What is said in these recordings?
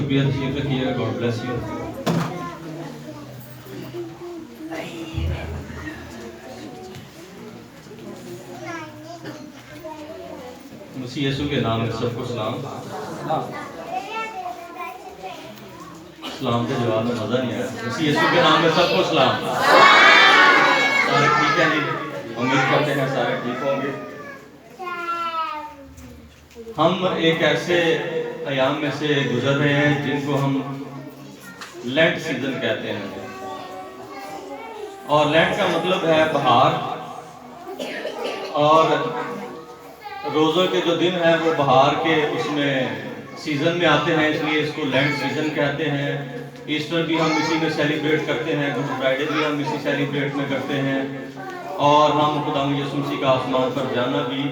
شکریہ تشریف رکھیے گا. God bless you. مسیح یسوع کے نام میں سب کو سلام. سلام کے جواب میں مزہ نہیں آیا. مسیح یسوع کے نام میں سب کو سلام. سارے ٹھیک ہیں جی؟ امید کرتے ہیں سارے ٹھیک ہوں گے. ہم ایک ایسے ایام میں سے گزر رہے ہیں جن کو ہم لینٹ سیزن کہتے ہیں. اور لینٹ کا مطلب ہے بہار. اور روزوں کے جو دن ہیں وہ بہار کے اس میں سیزن میں آتے ہیں، اس لیے اس کو لینٹ سیزن کہتے ہیں. ایسٹر بھی ہم اسی میں سیلیبریٹ کرتے ہیں. گڈ فرائیڈے بھی ہم اسی سیلیبریٹ میں کرتے ہیں. اور ہم خدا یسوع مسیح کا آسمان پر جانا بھی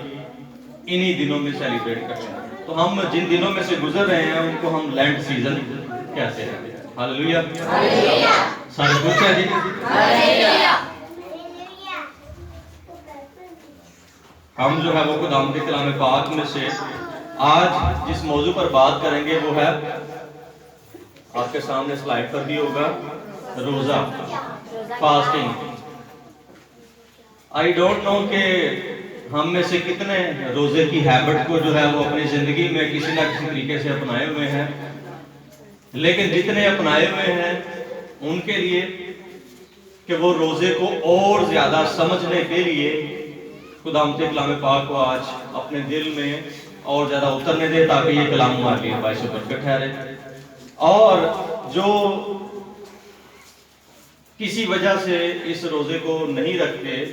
انہی دنوں میں سیلیبریٹ کرتے ہیں. تو ہم جن دنوں میں سے گزر رہے ہیں ان کو ہم لینٹ سیزن کہتے ہیں. ہاللویا. سارے خوش ہیں جی؟ ہم جو ہے وہ خدا کے کلام پاک میں سے آج جس موضوع پر بات کریں گے وہ ہے، آپ کے سامنے سلائیڈ پر بھی ہوگا، روزہ، فاسٹنگ. آئی ڈونٹ نو کہ ہم میں سے کتنے روزے کی ہیبٹ کو جو ہے وہ اپنی زندگی میں کسی نہ کسی طریقے سے اپنائے ہوئے ہیں. لیکن جتنے اپنائے ہوئے ہیں ان کے لیے کہ وہ روزے کو اور زیادہ سمجھنے کے لیے خدا کے کلام پاک کو آج اپنے دل میں اور زیادہ اترنے دے تاکہ یہ کلام ہمارے لیے باعث برکت ٹھہرے. اور جو کسی وجہ سے اس روزے کو نہیں رکھتے،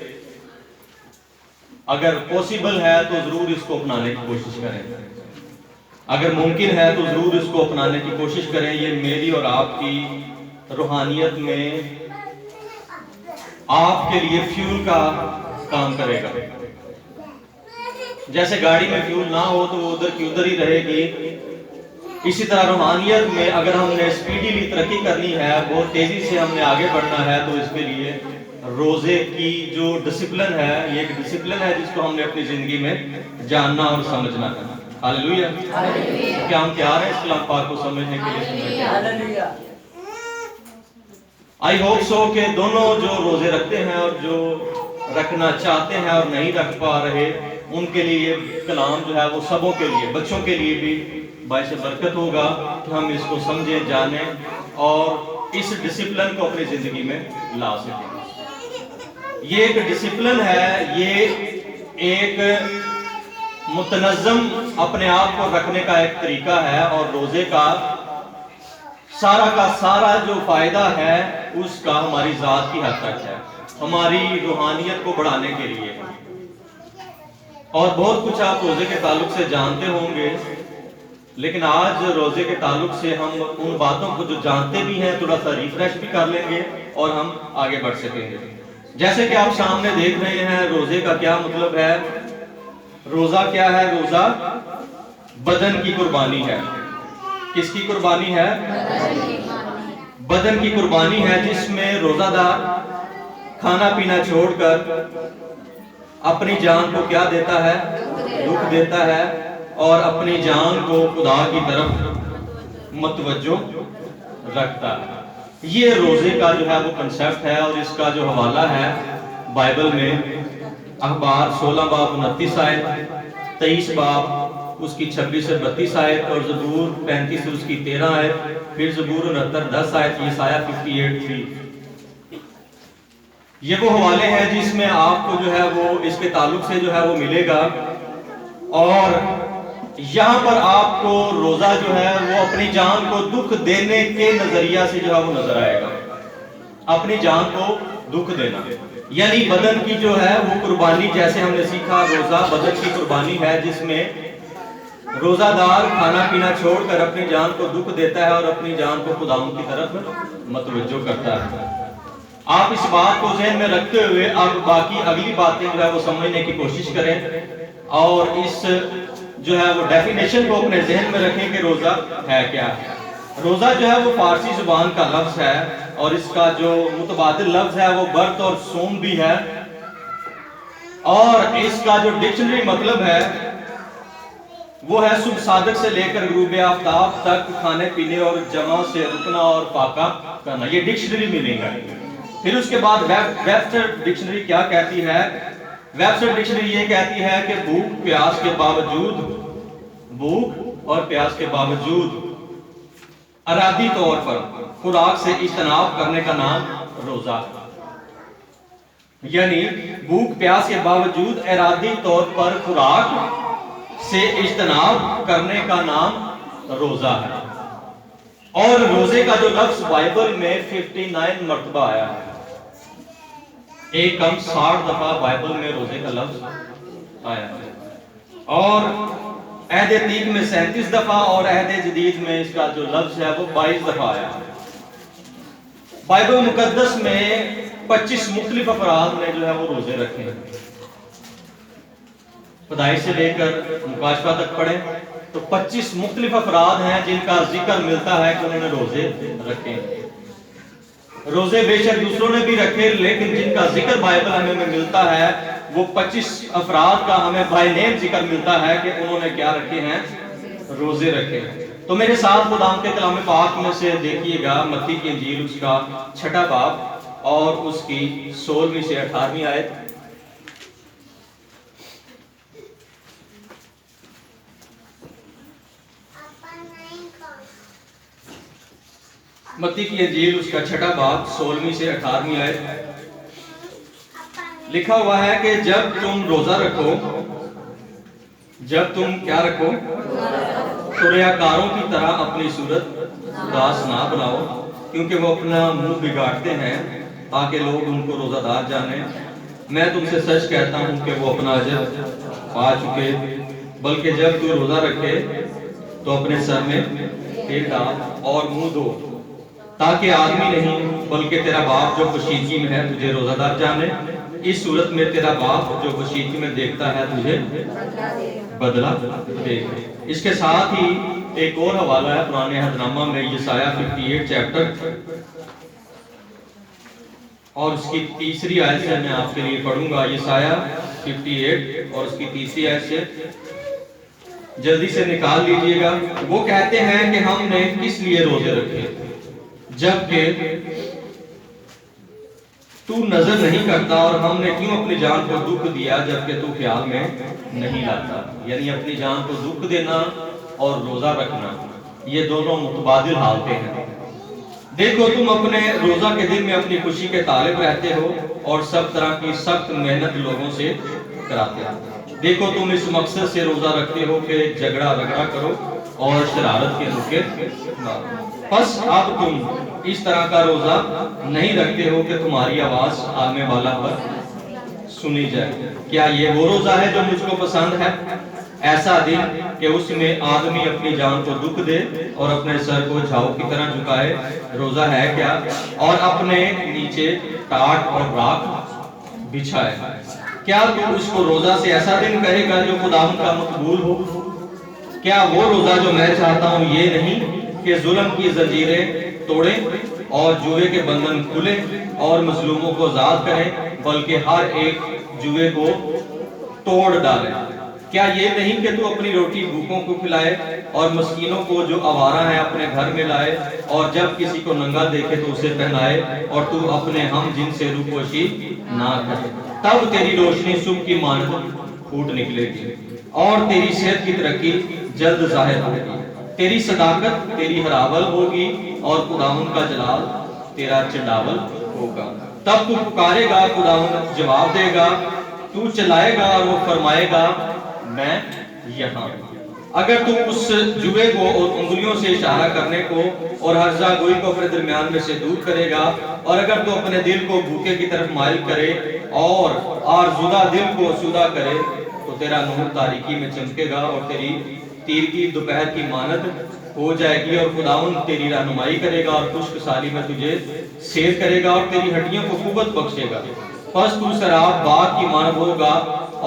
اگر پوسیبل ہے تو ضرور اس کو اپنانے کی کوشش کریں. اگر ممکن ہے تو ضرور اس کو اپنانے کی کوشش کریں. یہ میری اور آپ کی روحانیت میں آپ کے لیے فیول کا کام کرے گا. جیسے گاڑی میں فیول نہ ہو تو وہ ادھر کی ادھر ہی رہے گی، اسی طرح روحانیت میں اگر ہم نے سپیڈیلی ترقی کرنی ہے، بہت تیزی سے ہم نے آگے بڑھنا ہے، تو اس کے لیے روزے کی جو ڈسپلن ہے، یہ ایک ڈسپلن ہے جس کو ہم نے اپنی زندگی میں جاننا اور سمجھنا ہے. ہاللویا. کیا ہم تیار ہیں اس کلام پاک کو سمجھنے کے لیے؟ ہاللویا. آئی ہوپ سو کہ دونوں جو روزے رکھتے ہیں اور جو رکھنا چاہتے ہیں اور نہیں رکھ پا رہے، ان کے لیے یہ کلام جو ہے وہ سبوں کے لیے، بچوں کے لیے بھی باعث برکت ہوگا کہ ہم اس کو سمجھیں، جانیں اور اس ڈسپلن کو اپنی زندگی میں لا سکیں. یہ ایک ڈسپلن ہے، یہ ایک متنظم اپنے آپ کو رکھنے کا ایک طریقہ ہے. اور روزے کا سارا جو فائدہ ہے اس کا ہماری ذات کی حد تک ہے، ہماری روحانیت کو بڑھانے کے لیے. اور بہت کچھ آپ روزے کے تعلق سے جانتے ہوں گے، لیکن آج روزے کے تعلق سے ہم ان باتوں کو جو جانتے بھی ہیں تھوڑا سا ریفریش بھی کر لیں گے اور ہم آگے بڑھ سکیں گے. جیسے کہ آپ سامنے دیکھ رہے ہیں روزے کا کیا مطلب ہے. روزہ کیا ہے؟ روزہ بدن کی قربانی ہے. کس کی قربانی ہے؟ بدن کی قربانی ہے، جس میں روزہ دار کھانا پینا چھوڑ کر اپنی جان کو کیا دیتا ہے؟ دکھ دیتا ہے، اور اپنی جان کو خدا کی طرف متوجہ رکھتا ہے. یہ روزے کا جو ہے وہ کنسیپٹ ہے. اور اس کا جو حوالہ ہے بائبل میں اخبار 16 باب 29 آیت، 23 باب اس کی 26 سے 32 آیت، اور زبور 35 سے اس کی 13 آیت، پھر زبور 69 10 آیت، یسایہ 58:3. یہ وہ حوالے ہیں جس میں آپ کو جو ہے وہ اس کے تعلق سے جو ہے وہ ملے گا. اور یہاں پر آپ کو روزہ جو ہے وہ اپنی جان کو دکھ دینے کے نظریہ سے جو ہے وہ نظر آئے گا. اپنی جان کو دکھ دینا یعنی بدن کی جو ہے وہ قربانی. جیسے ہم نے سیکھا روزہ بدن کی قربانی ہے، جس میں روزہ دار کھانا پینا چھوڑ کر اپنی جان کو دکھ دیتا ہے اور اپنی جان کو خدا کی طرف متوجہ کرتا ہے. آپ اس بات کو ذہن میں رکھتے ہوئے اب باقی اگلی باتیں جو ہے وہ سمجھنے کی کوشش کریں، اور اس جو ہے وہ ڈیفینیشن کو اپنے ذہن میں رکھیں کہ روزہ ہے کیا ہے. روزہ جو ہے وہ فارسی زبان کا لفظ ہے، اور اس کا جو متبادل لفظ ہے وہ برت اور صوم بھی ہے. اور اس کا جو ڈکشنری مطلب ہے وہ ہے صبح صادق سے لے کر غروب آفتاب تک کھانے پینے اور جمع سے رکنا اور پاکا کرنا. یہ ڈکشنری میننگ ہے. پھر اس کے بعد ویبسٹر ڈکشنری کیا کہتی ہے؟ ویبسٹر ڈکشنری یہ کہتی ہے کہ بھوک پیاس کے باوجود ارادی طور پر خوراک سے اجتناب کرنے کا نام روزہ ہے. یعنی بھوک پیاس کے باوجود ارادی طور پر خوراک سے اجتناب کرنے کا نام روزہ ہے. اور روزے کا جو لفظ بائبل میں 59 مرتبہ آیا ہے، ایک کم 60 دفعہ بائبل میں روزے کا لفظ آیا ہے. اور عہد عتیق میں 37 دفعہ اور عہد جدید میں اس کا جو لفظ ہے وہ 22 دفعہ آیا ہے. بائبل مقدس میں 25 مختلف افراد نے جو ہے وہ روزے رکھے ہیں. پیدائش سے لے کر مکاشفہ تک پڑھیں تو 25 مختلف افراد ہیں جن کا ذکر ملتا ہے کہ انہوں نے روزے رکھے ہیں. روزے بے شک دوسروں نے بھی رکھے، لیکن جن کا ذکر بائبل ہمیں ملتا ہے وہ 25 افراد کا ہمیں بائی نیم ذکر ملتا ہے کہ انہوں نے کیا رکھے ہیں؟ روزے رکھے ہیں. تو میرے ساتھ خدا کے کلام پاک میں سے دیکھیے گا متی کی انجیل اس کا 6واں باب اور اس کی 16ویں سے 18ویں آیت. متی کی انجیل اس کا 6واں باب 16ویں سے 18ویں آیت. لکھا ہوا ہے کہ جب تم روزہ رکھو، جب تم کیا رکھو؟ تو ریاکاروں کی طرح اپنی صورت اداس نہ بناؤ، کیونکہ وہ اپنا منہ بگاڑتے ہیں تاکہ لوگ ان کو روزہ دار جانیں. میں تم سے سچ کہتا ہوں کہ وہ اپنا اجر پا چکے. بلکہ جب تو روزہ رکھے تو اپنے سر میں تیل ڈال اور منہ دھو، تاکہ آدمی نہیں بلکہ تیرا باپ جو پوشیدگی میں ہے تجھے روزہ دار جانے. اس صورت میں تیرا باپ جو پوشیدگی میں دیکھتا ہے تجھے بدلہ دے گا. اس کے ساتھ ہی ایک اور حوالہ ہے پرانے عہد نامہ میں یسایہ 58 چیپٹر اور اس کی 3 آیت سے میں آپ کے لیے پڑھوں گا. یسایہ 58 اور اس کی 3 آیت سے جلدی سے نکال لیجئے گا. وہ کہتے ہیں کہ ہم نے کس لیے روزے رکھے جبکہ تو نظر نہیں کرتا، اور ہم نے کیوں اپنی جان کو دکھ دیا جبکہ تو خیال میں نہیں لاتا. یعنی اپنی جان کو دکھ دینا اور روزہ رکھنا یہ دونوں متبادل حالتیں ہیں. دیکھو تم اپنے روزہ کے دن میں اپنی خوشی کے طالب رہتے ہو اور سب طرح کی سخت محنت لوگوں سے کراتے ہو. دیکھو تم اس مقصد سے روزہ رکھتے ہو کہ جھگڑا رگڑا کرو اور شرارت کے موقع مارو. پس اب تم اس طرح کا روزہ نہیں رکھتے ہو کہ تمہاری آواز عالم بالا پر سنی جائے. کیا یہ وہ روزہ ہے جو مجھ کو پسند ہے؟ ایسا دن کہ اس میں آدمی اپنی جان کو دکھ دے اور اپنے سر کو جھاؤ کی طرح جھکائے روزہ ہے کیا؟ اور اپنے نیچے ٹاٹ اور راکھ بچھائے. کیا تو اس کو روزہ سے ایسا دن کہے گا جو خداوند کا مقبول ہو؟ کیا وہ روزہ جو میں چاہتا ہوں یہ نہیں کہ ظلم کی زنجیریں توڑیں اور جوئے کے بندھن کھلیں اور مظلوموں کو آزاد کریں، بلکہ ہر ایک جوئے کو توڑ ڈالیں. کیا یہ نہیں کہ تو اپنی روٹی بھوکوں کو کھلائے اور مسکینوں کو جو آوارہ ہیں اپنے گھر میں لائے، اور جب کسی کو ننگا دیکھے تو اسے پہنائے، اور تو اپنے ہم جن سے روپوشی نہ کرے. تب تیری روشنی صبح کی مانند پھوٹ نکلے گی اور تیری صحت کی ترقی جلد ظاہر ہوگی. تیری صداقت تیری ہراول ہوگی اور خداوند کا جلال تیرا چنڈاول ہوگا. تب تو پکارے گا، خداوند جواب دے گا، تو چلائے گا اور وہ فرمائے گا میں یہاں. اگر تو اس جوئے کو اور انگلیوں سے اشارہ کرنے کو اور ہرزہ گوئی کو اپنے درمیان میں سے دور کرے گا، اور اگر تو اپنے دل کو بھوکے کی طرف مائل کرے اور آرزودہ دل کو آسودہ کرے، تو تیرا نور تاریکی میں چمکے گا اور تیری تیرگی دوپہر کی مانند ہو جائے گی، اور خداوند تیری رہنمائی کرے گا اور خشک سالی میں تجھے سیر کرے گا اور تیری ہڈیوں کو قوت بخشے گا. پس تو سراب باغ کی مانند ہوگا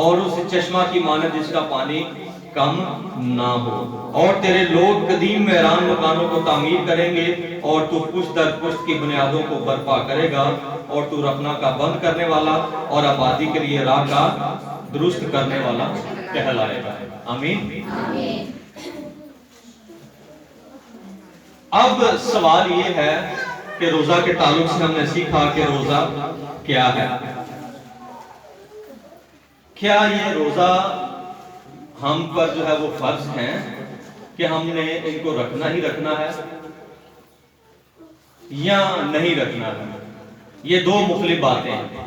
اور اس چشمہ کی مانند جس کا پانی کم نہ ہو. اور تیرے لوگ قدیم ویران مکانوں کو تعمیر کریں گے، اور تو پشت در پشت کی بنیادوں کو برپا کرے گا، اور تو رکھنا کا بند کرنے والا اور آبادی کے لیے راہ کا درست کرنے والا کہلائے گا. آمین۔ اب سوال یہ ہے کہ روزہ کے تعلق سے ہم نے سیکھا کہ روزہ کیا ہے۔ کیا یہ روزہ ہم پر جو ہے وہ فرض ہیں کہ ہم نے ان کو رکھنا ہی رکھنا ہے یا نہیں رکھنا ہے؟ یہ دو مختلف باتیں ہیں۔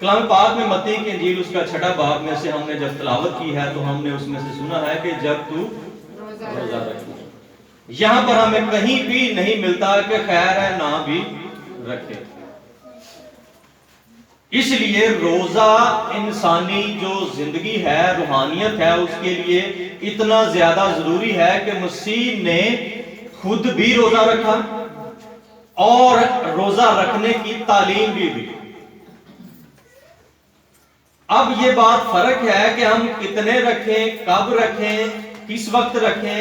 کلام پاک میں متی کی انجیل اس کا 6 باب میں سے ہم نے جب تلاوت کی ہے تو ہم نے اس میں سے سنا ہے کہ جب تو روزہ رکھے، یہاں پر ہمیں کہیں بھی نہیں ملتا کہ خیر ہے نہ بھی رکھے۔ اس لیے روزہ انسانی جو زندگی ہے، روحانیت ہے، اس کے لیے اتنا زیادہ ضروری ہے کہ مسیح نے خود بھی روزہ رکھا اور روزہ رکھنے کی تعلیم بھی دی۔ اب یہ بات فرق ہے کہ ہم کتنے رکھیں، کب رکھیں، کس وقت رکھیں،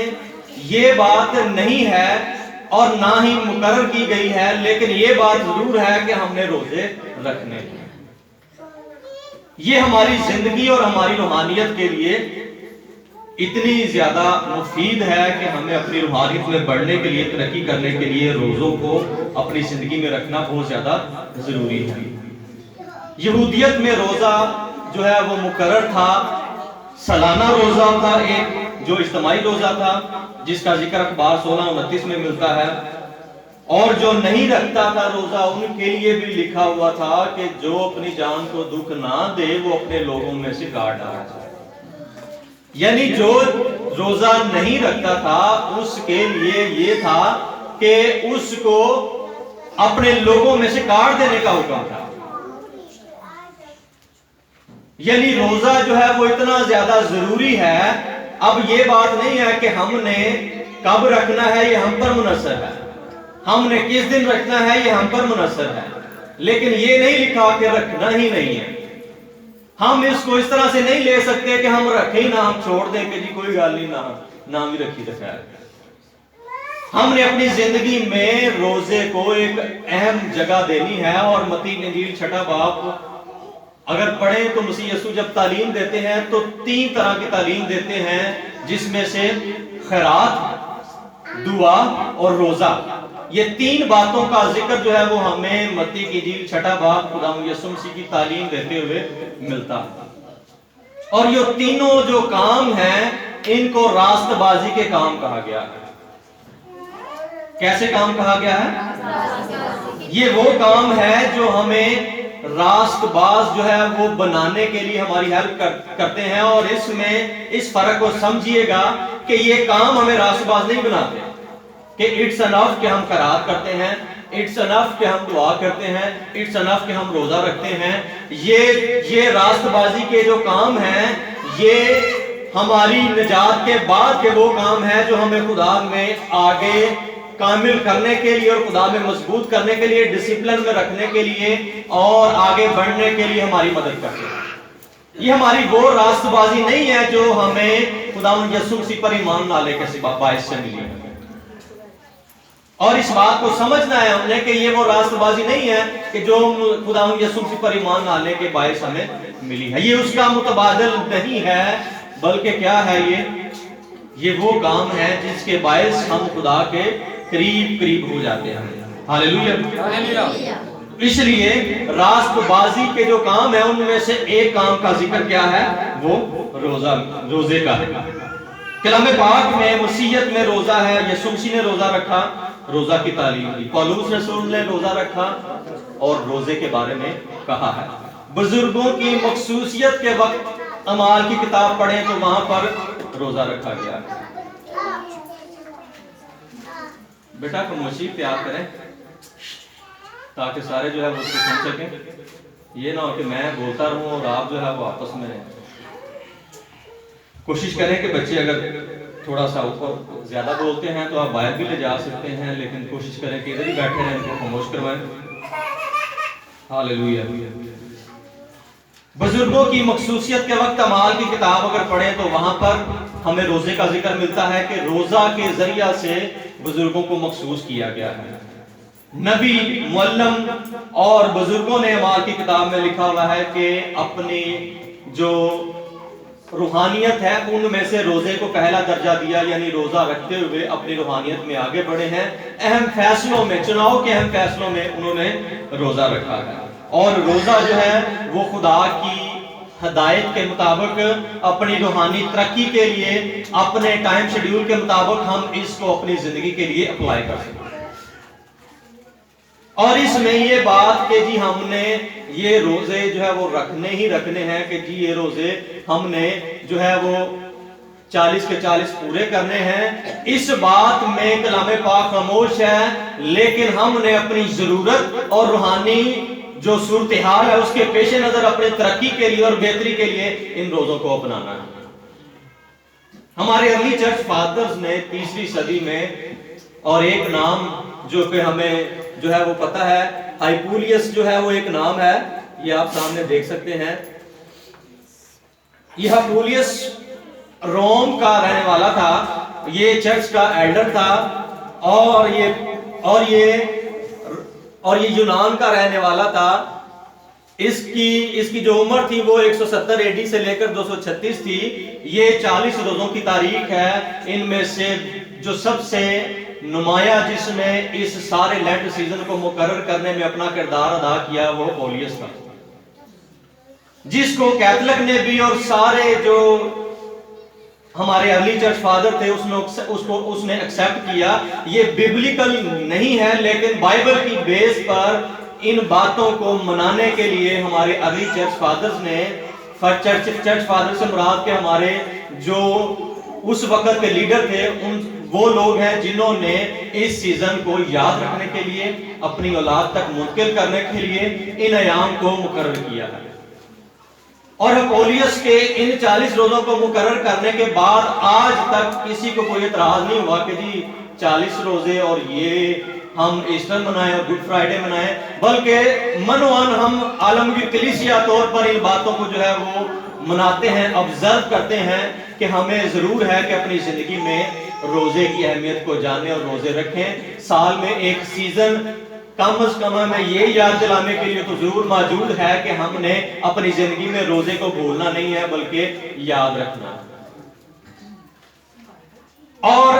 یہ بات نہیں ہے اور نہ ہی مقرر کی گئی ہے، لیکن یہ بات ضرور ہے کہ ہم نے روزے رکھنے ہیں۔ یہ ہماری زندگی اور ہماری روحانیت کے لیے اتنی زیادہ مفید ہے کہ ہمیں اپنی روحانیت میں بڑھنے کے لیے، ترقی کرنے کے لیے روزوں کو اپنی زندگی میں رکھنا بہت زیادہ ضروری ہے۔ یہودیت میں روزہ جو ہے وہ مقرر تھا، سالانہ روزہ تھا، ایک جو اجتماعی روزہ تھا جس کا ذکر اخبار 16:29 میں ملتا ہے، اور جو نہیں رکھتا تھا روزہ ان کے لیے بھی لکھا ہوا تھا کہ جو اپنی جان کو دکھ نہ دے وہ اپنے لوگوں میں سے کاٹ ڈالا جائے۔ یعنی جو روزہ نہیں رکھتا تھا اس کے لیے یہ تھا کہ اس کو اپنے لوگوں میں سے کاٹ دینے کا حکم تھا۔ یعنی روزہ جو ہے وہ اتنا زیادہ ضروری ہے۔ اب یہ بات نہیں ہے کہ ہم نے کب رکھنا ہے یہ ہم پر منحصر ہے، ہم نے کس دن رکھنا ہے یہ ہم پر منحصر ہے، لیکن یہ نہیں لکھا کہ رکھنا ہی نہیں ہے۔ ہم اس کو اس طرح سے نہیں لے سکتے کہ ہم رکھیں نہ، ہم چھوڑ دیں کہ جی کوئی گل نہیں، نہ بھی رکھی تو خیر۔ ہم نے اپنی زندگی میں روزے کو ایک اہم جگہ دینی ہے، اور متی کی انجیل 6 باب اگر پڑھیں تو مسیح یسوع جب تعلیم دیتے ہیں تو 3 طرح کی تعلیم دیتے ہیں، جس میں سے خیرات، دعا اور روزہ، یہ 3 باتوں کا ذکر جو ہے وہ ہمیں متی کی انجیل 6 باب خداوند یسوع مسیح کی تعلیم دیتے ہوئے ملتا ہے۔ اور یہ تینوں جو کام ہیں ان کو راست بازی کے کام کہا گیا ہے۔ کیسے کام کہا گیا ہے؟ یہ وہ کام ہے جو ہمیں راست باز جو ہے وہ بنانے کے لیے ہماری ہیلپ کرتے ہیں، اور اس میں اس فرق کو سمجھیے گا کہ یہ کام ہمیں راست باز نہیں بناتے کہ اٹس انف کہ ہم خیرات کرتے ہیں، اٹس انف کہ ہم دعا کرتے ہیں، اٹس انف کہ ہم روزہ رکھتے ہیں۔ یہ راست بازی کے جو کام ہیں یہ ہماری نجات کے بعد کے وہ کام ہیں جو ہمیں خدا میں آگے کامل کرنے کے لیے اور خدا میں مضبوط کرنے کے لیے، ڈسپلن میں رکھنے کے لیے اور آگے بڑھنے کے لیے ہماری مدد کرتے ہیں۔ یہ ہماری وہ راست بازی نہیں ہے جو ہمیں خداوند یسوع مسیح پر ایمان لانے کے باعث سے ملی ہے، اور اس بات کو سمجھنا ہے ہم نے کہ یہ وہ راست بازی نہیں ہے کہ جو خداوند یسوع مسیح پر ایمان لانے کے باعث ہمیں ملی ہے، یہ اس کا متبادل نہیں ہے، بلکہ کیا ہے یہ وہ کام ہے جس کے باعث ہم خدا کے قریب ہو جاتے ہیں۔ ہاللیلویہ۔ اس لیے راست بازی کے جو کام ہیں ان میں سے ایک کام کا ذکر کیا ہے؟ وہ روزے کا ہے۔ کلام پاک میں مسیحیت میں روزہ ہے، یسوع مسیح نے روزہ رکھا، روزہ کی تعلیم دی، پولس رسول نے روزہ رکھا اور روزے کے بارے میں کہا ہے۔ بزرگوں کی مخصوصیت کے وقت اعمال کی کتاب پڑھیں تو وہاں پر روزہ رکھا گیا ہے۔ بیٹا خاموشی اختیار کریں تاکہ سارے جو ہے وہ سن سکیں، یہ نہ ہو کہ میں بولتا رہوں اور آپ جو ہے وہ آپس میں رہیں۔ کوشش کریں کہ بچے اگر تھوڑا سا اوپر زیادہ بولتے ہیں تو آپ باہر بھی لے جا سکتے ہیں، لیکن کوشش کریں کہ ادھر ہی بیٹھے رہیں، ان کو خاموش کروائیں۔ ہاللیلویہ۔ بزرگوں کی مخصوصیت کے وقت اعمال کی کتاب اگر پڑھیں تو وہاں پر ہمیں روزے کا ذکر ملتا ہے کہ روزہ کے ذریعہ سے بزرگوں کو مخصوص کیا گیا ہے۔ نبی، معلم اور بزرگوں نے اعمال کی کتاب میں لکھا ہوا ہے کہ اپنی جو روحانیت ہے ان میں سے روزے کو پہلا درجہ دیا، یعنی روزہ رکھتے ہوئے اپنی روحانیت میں آگے بڑھے ہیں۔ اہم فیصلوں میں، چناؤ کے اہم فیصلوں میں انہوں نے روزہ رکھا ہے، اور روزہ جو ہے وہ خدا کی ہدایت کے مطابق اپنی روحانی ترقی کے لیے اپنے ٹائم شیڈیول کے مطابق ہم اس کو اپنی زندگی کے لیے اپلائی کر سکتے ہیں۔ اور اس میں یہ بات کہ جی ہم نے یہ روزے جو ہے وہ رکھنے ہی رکھنے ہیں، کہ جی یہ روزے ہم نے جو ہے وہ 40 کے 40 پورے کرنے ہیں، اس بات میں کلام پاک خاموش ہے، لیکن ہم نے اپنی ضرورت اور روحانی جو صورتحال ہے اس کے پیش نظر اپنے ترقی کے لیے اور بہتری کے لیے ان روزوں کو اپنانا ہے۔ ہمارے ارلی چرچ فادرز نے 3 صدی میں، اور ایک نام جو کہ ہمیں جو ہے وہ پتہ ہے، ہائپولیس جو ہے وہ ایک نام ہے، یہ آپ سامنے دیکھ سکتے ہیں۔ یہ ہائپولیس روم کا رہنے والا تھا، یہ چرچ کا ایلڈر تھا، اور یہ یونان کا رہنے والا تھا۔ اس کی جو عمر تھی وہ 170 AD سے لے کر 236 تھی۔ یہ 40 روزوں کی تاریخ ہے، ان میں سے جو سب سے نمایاں جس نے اس سارے لینٹ سیزن کو مقرر کرنے میں اپنا کردار ادا کیا وہ پولیس تھا، جس کو کیتھولک نے بھی اور سارے جو ہمارے ارلی چرچ فادر تھے اس نے ایکسپٹ کیا۔ یہ بیبلیکل نہیں ہے، لیکن بائبل کی بیس پر ان باتوں کو منانے کے لیے ہمارے ارلی چرچ فادرز نے، چرچ فادر سے مراد کے ہمارے جو اس وقت کے لیڈر تھے، وہ لوگ ہیں جنہوں نے اس سیزن کو یاد رکھنے کے لیے، اپنی اولاد تک منتقل کرنے کے لیے ان ایام کو مقرر کیا ہے۔ اور اپولیس کے ان 40 روزوں کو مقرر کرنے کے بعد آج تک کسی کو کوئی اعتراض نہیں ہوا کہ جی 40 روزے اور یہ ہم ایسٹر منائیں اور گڈ فرائیڈے منائیں، بلکہ منوان ہم عالمگیر کلیسیا طور پر ان باتوں کو جو ہے وہ مناتے ہیں، آبزرو کرتے ہیں کہ ہمیں ضرور ہے کہ اپنی زندگی میں روزے کی اہمیت کو جانیں اور روزے رکھیں۔ سال میں ایک سیزن کم از کم ہمیں یہ یاد دلانے کے لیے تو ضرور موجود ہے کہ ہم نے اپنی زندگی میں روزے کو بھولنا نہیں ہے بلکہ یاد رکھنا۔ اور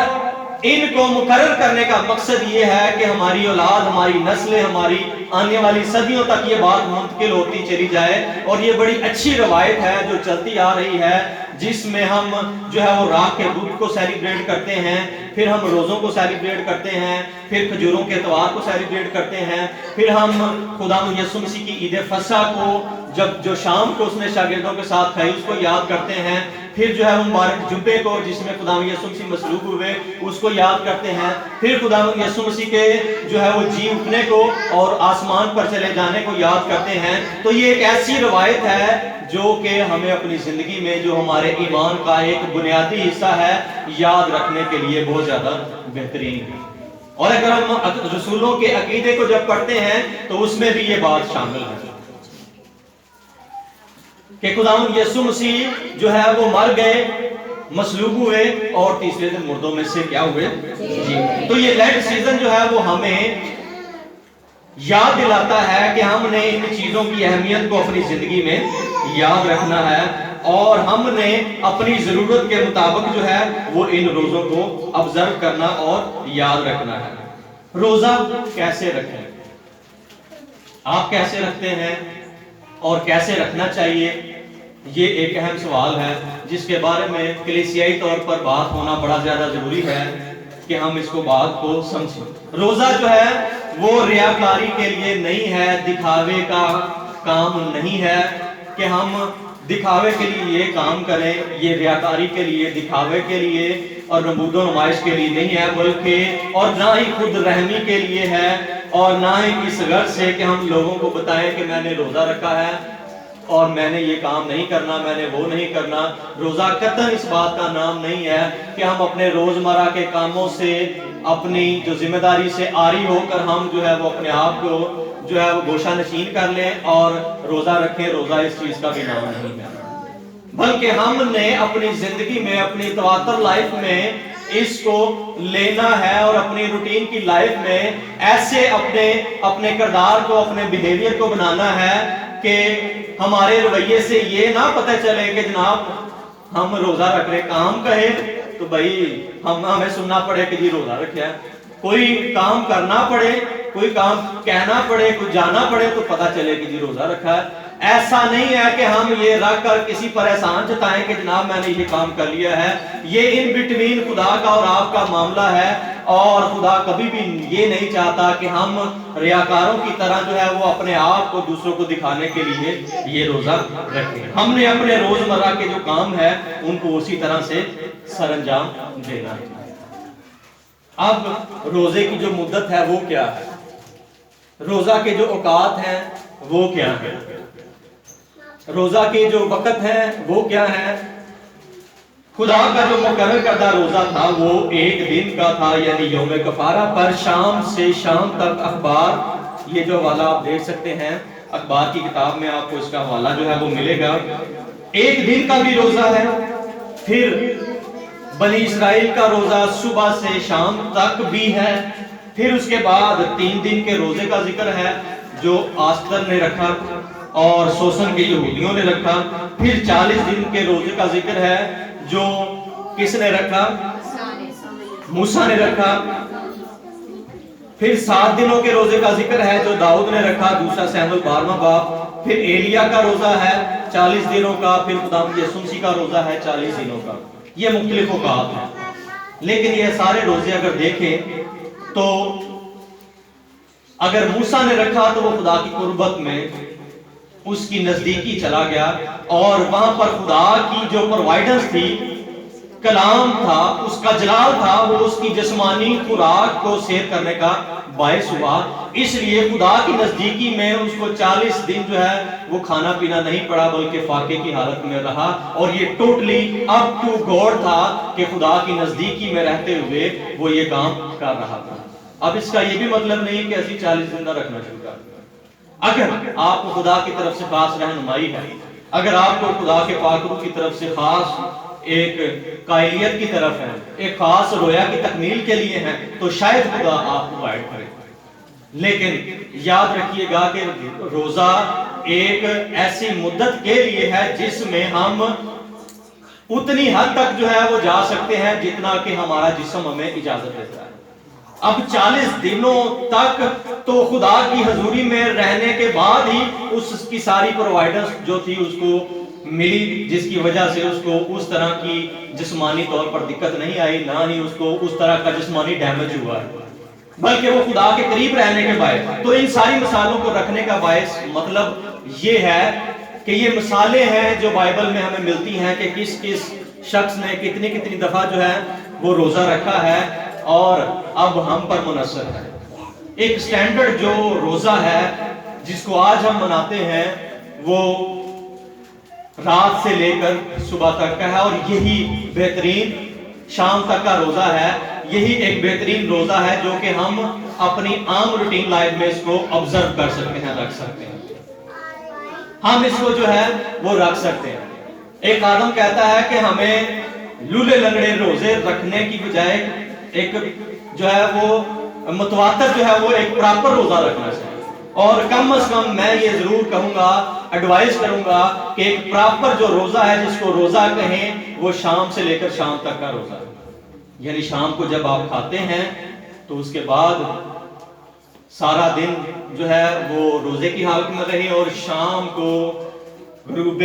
ان کو مقرر کرنے کا مقصد یہ ہے کہ ہماری اولاد، ہماری نسلیں، ہماری آنے والی صدیوں تک یہ بات منتقل ہوتی چلی جائے، اور یہ بڑی اچھی روایت ہے جو چلتی آ رہی ہے، جس میں ہم جو ہے وہ راہ کے بدھ کو سیلیبریٹ کرتے ہیں، پھر ہم روزوں کو سیلیبریٹ کرتے ہیں، پھر کھجوروں کے اتوار کو سیلیبریٹ کرتے ہیں، پھر ہم خداوند یسوع مسیح کی عید فصح کو جو شام کو اس نے شاگردوں کے ساتھ کھائی اس کو یاد کرتے ہیں، پھر جو ہے مبارک جبے کو جس میں خداوند یسوع مسیح مصلوب ہوئے اس کو یاد کرتے ہیں، پھر خداوند یسوع مسیح کے جو ہے وہ جی اٹھنے کو اور آسمان پر چلے جانے کو یاد کرتے ہیں۔ تو یہ ایک ایسی روایت ہے جو کہ ہمیں اپنی زندگی میں جو ہمارے ایمان کا ایک بنیادی حصہ ہے یاد رکھنے کے لیے بہت زیادہ بہترین ہے۔ اور اگر ہم رسولوں کے عقیدے کو جب پڑھتے ہیں تو اس میں بھی یہ بات شامل ہے کہ خداوند یسوع مسیح جو ہے وہ مر گئے، مصلوب ہوئے اور تیسرے دن مردوں میں سے کیا ہوئے جی۔ تو یہ لینٹ سیزن جو ہے وہ ہمیں یاد دلاتا ہے کہ ہم نے ان چیزوں کی اہمیت کو اپنی زندگی میں یاد رکھنا ہے، اور ہم نے اپنی ضرورت کے مطابق جو ہے وہ ان روزوں کو آبزرو کرنا اور یاد رکھنا ہے۔ روزہ کیسے رکھیں؟ آپ کیسے رکھتے ہیں اور کیسے رکھنا چاہیے؟ یہ ایک اہم سوال ہے جس کے بارے میں کلیسیائی طور پر بات ہونا بڑا زیادہ ضروری ہے کہ ہم اس کو بات کو سمجھیں۔ روزہ جو ہے وہ ریاکاری کے لیے نہیں ہے، دکھاوے کا کام نہیں ہے کہ ہم دکھاوے کے لیے یہ کام کریں، یہ ریاکاری کے لیے، دکھاوے کے لیے اور نمود و نمائش کے لیے نہیں ہے، بلکہ اور نہ ہی خود رحمی کے لیے ہے، اور نہ ہی اس غرض سے کہ ہم لوگوں کو بتائیں کہ میں نے روزہ رکھا ہے اور میں نے یہ کام نہیں کرنا، میں نے وہ نہیں کرنا۔ روزہ قطعاً اس بات کا نام نہیں ہے کہ ہم اپنے روزمرہ کے کاموں سے، اپنی جو ذمہ داری سے عاری ہو کر ہم جو ہے وہ اپنے آپ کو جو ہے وہ گوشہ نشین کر لیں اور روزہ رکھیں۔ روزہ اس چیز کا بھی نام نہیں ہے، بلکہ ہم نے اپنی زندگی میں، اپنی تواتر لائف میں اس کو لینا ہے اور اپنی روٹین کی لائف میں ایسے اپنے کردار کو، اپنے بیہیویئر کو بنانا ہے کہ ہمارے رویے سے یہ نہ پتہ چلے کہ جناب ہم روزہ رکھ رہے کام کہے تو بھائی ہمیں سننا پڑے کہ جی روزہ رکھا ہے، کوئی کام کرنا پڑے، کوئی کام کہنا پڑے، کوئی جانا پڑے تو پتا چلے کہ جی روزہ رکھا ہے۔ ایسا نہیں ہے کہ ہم یہ رکھ کر کسی پر احسان جتائیں کہ جناب میں نے یہ کام کر لیا ہے۔ یہ ان بٹوین خدا کا اور آپ کا معاملہ ہے، اور خدا کبھی بھی یہ نہیں چاہتا کہ ہم ریاکاروں کی طرح جو ہے وہ اپنے آپ کو دوسروں کو دکھانے کے لیے یہ روزہ رکھیں۔ ہم نے اپنے روزمرہ کے جو کام ہے ان کو اسی طرح سے سر انجام دینا ہے۔ اب روزے کی جو مدت ہے وہ کیا ہے، روزہ کے جو اوقات ہیں وہ کیا ہے، روزہ کے جو وقت ہیں وہ کیا ہے۔ خدا کا جو مقرر کردہ روزہ تھا وہ ایک دن کا تھا، یعنی یوم کفارہ پر شام سے شام تک اخبار، یہ جو حوالہ آپ دیکھ سکتے ہیں اخبار کی کتاب میں آپ کو اس کا حوالہ جو ہے وہ ملے گا۔ ایک دن کا بھی روزہ ہے، پھر بنی اسرائیل کا روزہ صبح سے شام تک بھی ہے، پھر اس کے بعد 3 دن کے روزے کا ذکر ہے جو آستر نے رکھا اور سوسن کے یہودیوں نے رکھا، پھر 40 دن کے روزے کا ذکر ہے جو کس نے رکھا، موسیٰ نے رکھا، پھر 7 دنوں کے روزے کا ذکر ہے جو داؤد نے رکھا، دوسرا سموئیل 12واں باب، پھر ایلیا کا روزہ ہے 40 دنوں کا، پھر خداوند یسوع مسیح کا روزہ ہے 40 دنوں کا۔ یہ مختلف اوقات ہیں، لیکن یہ سارے روزے اگر دیکھیں تو اگر موسیٰ نے رکھا تو وہ خدا کی قربت میں اس کی نزدیکی چلا گیا، اور وہاں پر خدا کی جو پروائیڈنس تھی، کلام تھا، اس کا جلال تھا، وہ اس کی جسمانی خوراک کو سیر کرنے کا باعث ہوا، اس لیے خدا کی نزدیکی میں اس کو 40 دن جو ہے وہ کھانا پینا نہیں پڑا بلکہ فاقے کی حالت میں رہا، اور یہ ٹوٹلی اپ ٹو گاڈ تھا کہ خدا کی نزدیکی میں رہتے ہوئے وہ یہ کام کر رہا تھا۔ اب اس کا یہ بھی مطلب نہیں کہ ایسی 40 دن نہ رکھنا شروع کر دیا۔ اگر آپ کو خدا کی طرف سے خاص رہنمائی ہے، اگر آپ کو خدا کے پاک روح کی طرف سے خاص ایک قائلیت کی طرف ہے، ایک خاص رویا کی تکمیل کے لیے ہے، تو شاید خدا آپ کو گائیڈ کرے۔ لیکن یاد رکھیے گا کہ روزہ ایک ایسی مدت کے لیے ہے جس میں ہم اتنی حد تک جو ہے وہ جا سکتے ہیں جتنا کہ ہمارا جسم ہمیں اجازت دیتا ہے۔ اب 40 دنوں تک تو خدا کی حضوری میں رہنے کے بعد ہی اس کی ساری پرووائڈنس جو تھی اس کو ملی، جس کی وجہ سے اس کو اس طرح کی جسمانی طور پر دقت نہیں آئی، نہ ہی اس کو اس طرح کا جسمانی ڈیمیج ہوا ہے، بلکہ وہ خدا کے قریب رہنے کے باعث۔ تو ان ساری مثالوں کو رکھنے کا باعث مطلب یہ ہے کہ یہ مثالیں ہیں جو بائبل میں ہمیں ملتی ہیں کہ کس کس شخص نے کتنی کتنی دفعہ جو ہے وہ روزہ رکھا ہے اور اب ہم پر منحصر ہے۔ ایک سٹینڈرڈ جو روزہ ہے جس کو آج ہم مناتے ہیں وہ رات سے لے کر صبح تک کا ہے، اور یہی بہترین شام تک کا روزہ ہے، یہی ایک بہترین روزہ ہے جو کہ ہم اپنی عام روٹین لائف میں اس کو آبزرو کر سکتے ہیں، رکھ سکتے ہیں، ہم اس کو جو ہے وہ رکھ سکتے ہیں۔ ایک آدم کہتا ہے کہ ہمیں لولے لنگڑے روزے رکھنے کی بجائے ایک جو ہے وہ متواتر جو ہے وہ ایک پراپر روزہ رکھنا چاہیے، اور کم از کم میں یہ ضرور کہوں گا، ایڈوائز کروں گا کہ ایک پراپر جو روزہ ہے جس کو روزہ کہیں وہ شام سے لے کر شام تک کا روزہ ہے، یعنی شام کو جب آپ کھاتے ہیں تو اس کے بعد سارا دن جو ہے وہ روزے کی حالت میں رہے، اور شام کو غروب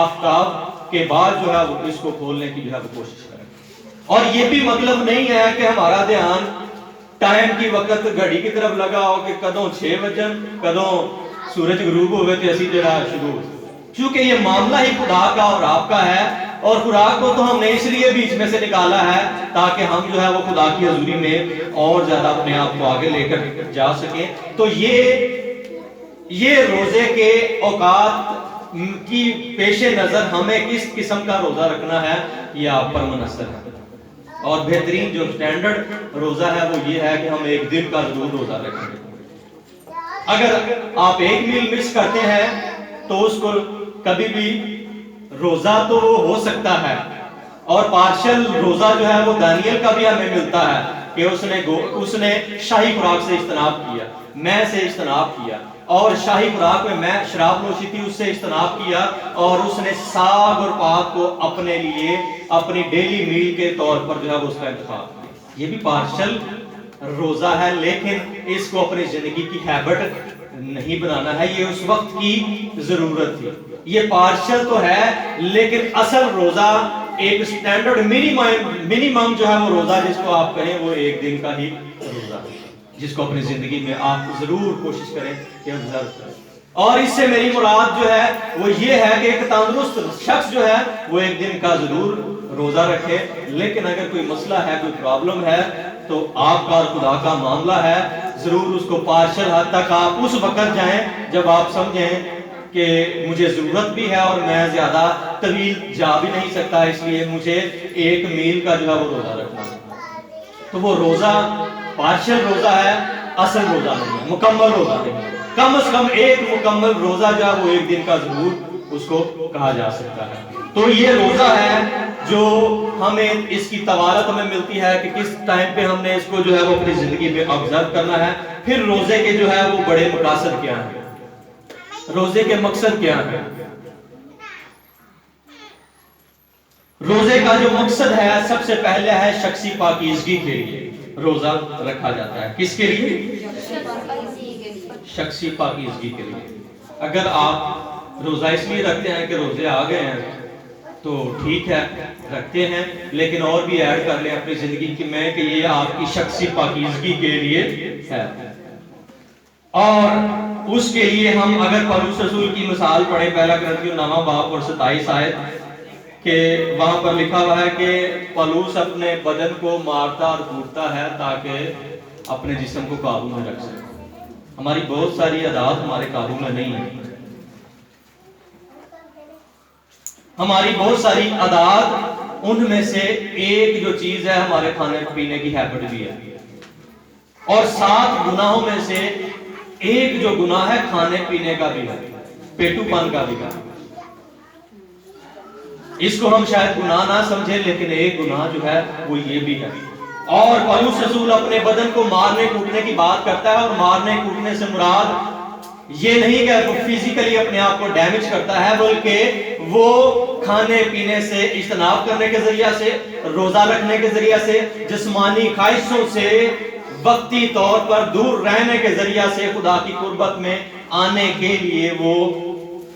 آفتاب کے بعد جو ہے وہ اس کو کھولنے کی جو ہے وہ کوشش کریں۔ اور یہ بھی مطلب نہیں ہے کہ ہمارا دھیان ٹائم کی وقت گھڑی کی طرف لگا ہو کہ کدوں 6 بجن کدوں سورج غروب ہوئے تو اسی جڑا شروع، چونکہ یہ معاملہ ہی خدا کا اور آپ کا ہے، اور خوراک کو تو ہم نے اس لیے بیچ میں سے نکالا ہے تاکہ ہم جو ہے وہ خدا کی حضوری میں اور زیادہ اپنے آپ کو آگے لے کر جا سکیں۔ تو یہ روزے کے اوقات کی پیش نظر ہمیں کس قسم کا روزہ رکھنا ہے یہ آپ پر منحصر ہے، اور بہترین جو سٹینڈرڈ روزہ ہے وہ یہ ہے کہ ہم ایک دن کا ضرور روزہ رکھیں گے۔ اگر آپ ایک میل مس کرتے ہیں تو اس کو کبھی بھی روزہ تو ہو سکتا ہے، اور پارشل روزہ جو ہے وہ دانیل کا بھی ہمیں ملتا ہے کہ اس نے شاہی خوراک سے اجتناب کیا، میں سے اجتناب کیا، اور شاہی خوراک میں شراب نوشی تھی اس سے اجتناب کیا، اور اس نے ساگ اور پاک کو اپنے لیے اپنی ڈیلی میل کے طور پر جو ہے اس کا انتخاب کیا۔ یہ بھی پارشل روزہ ہے، لیکن اس کو اپنی زندگی کی ہیبٹ نہیں بنانا ہے، یہ اس وقت کی ضرورت تھی۔ یہ پارشل تو ہے لیکن اصل روزہ ایک سٹینڈرڈ منیمم جو ہے وہ روزہ جس کو آپ کہیں وہ ایک دن کا ہی روزہ ہے، جس کو اپنی زندگی میں آپ ضرور کوشش کریں کہ observe کریں۔ اور اس سے میری مراد جو ہے وہ یہ ہے کہ ایک تندرست شخص جو ہے وہ ایک دن کا ضرور روزہ رکھے، لیکن اگر کوئی مسئلہ ہے، کوئی پرابلم ہے، تو آپ کا اور خدا کا معاملہ ہے، ضرور اس کو پارشل حد تک آپ اس وقت جائیں جب آپ سمجھیں کہ مجھے ضرورت بھی ہے اور میں زیادہ طویل جا بھی نہیں سکتا، اس لیے مجھے ایک میل کا جو ہے وہ روزہ رکھنا ہے۔ تو وہ روزہ پارشل روزہ ہے، اصل روزہ نہیں ہے، مکمل روزہ نہیں ہے۔ کم از کم ایک مکمل روزہ جو ہے وہ ایک دن کا ضرور اس کو کہا جا سکتا ہے۔ تو یہ روزہ ہے جو ہمیں اس کی توالت ہمیں ملتی ہے کہ کس ٹائم پہ ہم نے اس کو جو ہے وہ اپنی زندگی میں آبزرو کرنا ہے۔ پھر روزے کے جو ہے وہ بڑے مقاصد کیا ہیں، روزے کے مقصد کیا ہیں؟ روزے کا جو مقصد ہے سب سے پہلے ہے شخصی پاکیزگی کے لیے روزہ رکھا جاتا ہے۔ کس کے لیے؟ شخصی پاکیزگی کے لیے۔ اگر آپ روزہ اس لیے رکھتے ہیں کہ روزے آ گئے ہیں تو ٹھیک ہے، رکھتے ہیں، لیکن اور بھی ایڈ کر لیں اپنی زندگی میں کہ یہ آپ کی شخصی پاکیزگی کے لیے ہے۔ اور اس کے لیے ہم اگر پولس رسول کی مثال پڑھیں، پہلا کرنتھیوں 9 باب اور 27 آیت، کہ وہاں پر لکھا ہوا ہے کہ پولس اپنے بدن کو مارتا اور کوٹتا ہے تاکہ اپنے جسم کو قابو میں رکھ سکے۔ ہماری بہت ساری عادات ہمارے قابو میں نہیں ہیں، ہماری بہت ساری عادات، ان میں سے ایک جو چیز ہے ہمارے کھانے پینے کی ہیبٹ بھی ہے، اور 7 گناہوں میں سے ایک جو گناہ ہے کھانے پینے کا بھی ہے، پیٹو پن کا بھی ہے۔ اس کو ہم شاید گناہ نہ سمجھیں، لیکن ایک گناہ جو ہے وہ یہ بھی ہے۔ اور پولس رسول اپنے بدن کو مارنے کوٹنے کی بات کرتا ہے، اور مارنے کوٹنے سے مراد یہ نہیں کہ وہ فزیکلی اپنے آپ کو ڈیمیج کرتا ہے، بلکہ وہ کھانے پینے سے اجتناب کرنے کے ذریعہ سے، روزہ رکھنے کے ذریعہ سے، جسمانی خواہشوں سے وقتی طور پر دور رہنے کے ذریعہ سے خدا کی قربت میں آنے کے لیے وہ